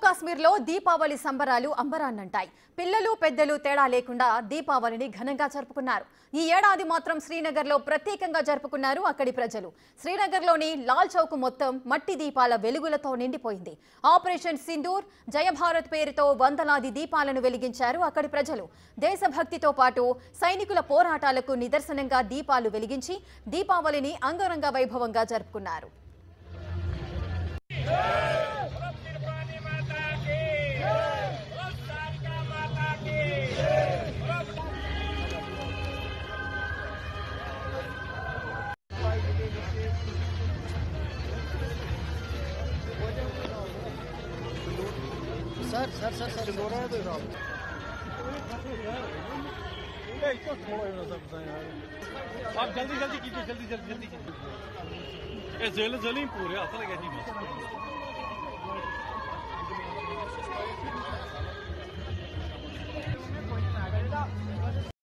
కాశ్మీర్లో దీపావళి సంబరాలు అంబరాన్నంటాయి. పిల్లలు పెద్దలు తేడా లేకుండా దీపావళిని ఘనంగా జరుపుకున్నారు. ఈ ఏడాది మాత్రం శ్రీనగర్లో ప్రత్యేకంగా జరుపుకున్నారు అక్కడి ప్రజలు. శ్రీనగర్లోని లాల్ చౌక్ మొత్తం మట్టి దీపాల వెలుగులతో నిండిపోయింది. ఆపరేషన్ సింధూర్, జయభారత్ పేరుతో వందలాది దీపాలను వెలిగించారు అక్కడి ప్రజలు. దేశభక్తితో పాటు సైనికుల పోరాటాలకు నిదర్శనంగా దీపాలు వెలిగించి దీపావళిని అంగరంగ వైభవంగా జరుపుకున్నారు. सर सर सर सर हो रहा है तो आप जल्दी जल्दी कीजिए जल्दी जल्दी जल्दी कीजिए ये जल्दी पूरे हाथ लगे जी